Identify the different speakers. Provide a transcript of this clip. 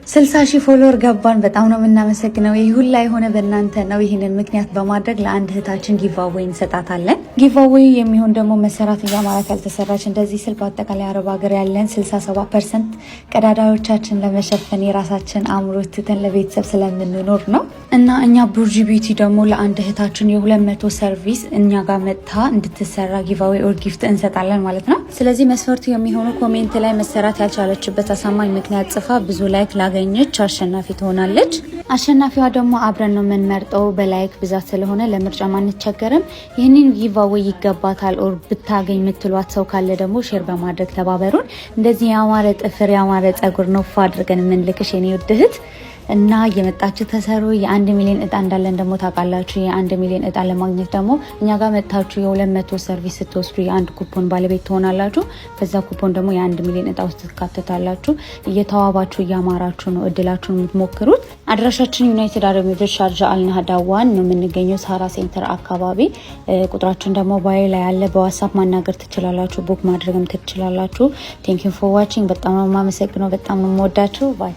Speaker 1: 60,000 ፎሎወር ገባን። በጣም ነው የምናመሰግነው። ይህ ሁላ የሆነ በእናንተ ነው። ይህንን ምክንያት በማድረግ ለአንድ እህታችን ጊቫዌይ እንሰጣታለን። ጊቫዌይ የሚሆን ደግሞ መሰራት እያማራት ያልተሰራች እንደዚህ ስል በአጠቃላይ አረብ ሀገር ያለን 67% ቀዳዳዎቻችን ለመሸፈን የራሳችን አምሮት ትተን ለቤተሰብ ስለምንኖር ነው እና እኛ ቡርጂ ቢዩቲ ደግሞ ለአንድ እህታችን የ200 ሰርቪስ እኛ ጋር መጥታ እንድትሰራ ጊቫዌይ ኦር ጊፍት እንሰጣለን ማለት ነው። ስለዚህ መስፈርቱ የሚሆኑ ኮሜንት ላይ መሰራት ያልቻለችበት አሳማኝ ምክንያት ጽፋ ብዙ ላይክ ላገኘች አሸናፊ ትሆናለች። አሸናፊዋ ደግሞ አብረን ነው የምንመርጠው በላይክ ብዛት ስለሆነ ለምርጫ ማንቸገርም። ይህንን ጊቫዌይ ይገባታል ኦር ብታገኝ የምትሏት ሰው ካለ ደግሞ ሼር በማድረግ ተባበሩን። እንደዚህ ያማረ ጥፍር ያማረ ጸጉር ነው አድርገን የምንልክሽ የኔ ውድ እህት እና የመጣችሁ ተሰሩ። የ1 ሚሊዮን እጣ እንዳለን ደግሞ ታውቃላችሁ። የ1 ሚሊዮን እጣ ለማግኘት ደግሞ እኛ ጋር መጣችሁ የ200 ሰርቪስ ስትወስዱ የ1 ኩፖን ባለቤት ትሆናላችሁ። በዛ ኩፖን ደግሞ የ1 ሚሊዮን እጣ ውስጥ ትካተታላችሁ። እየተዋባችሁ እያማራችሁ ነው እድላችሁን የምትሞክሩት። አድራሻችን ዩናይትድ አረብ ኤሚሬትስ ሻርጃ አልናህዳዋን ነው የምንገኘው ሳራ ሴንተር አካባቢ። ቁጥራችን ደግሞ ባይ ላይ ያለ በዋትስአፕ ማናገር ትችላላችሁ፣ ቡክ ማድረግም ትችላላችሁ። ቴንክ ዩ ፎር ዋቺንግ። በጣም ነው የማመሰግነው። በጣም ነው የምወዳችሁ። ባይ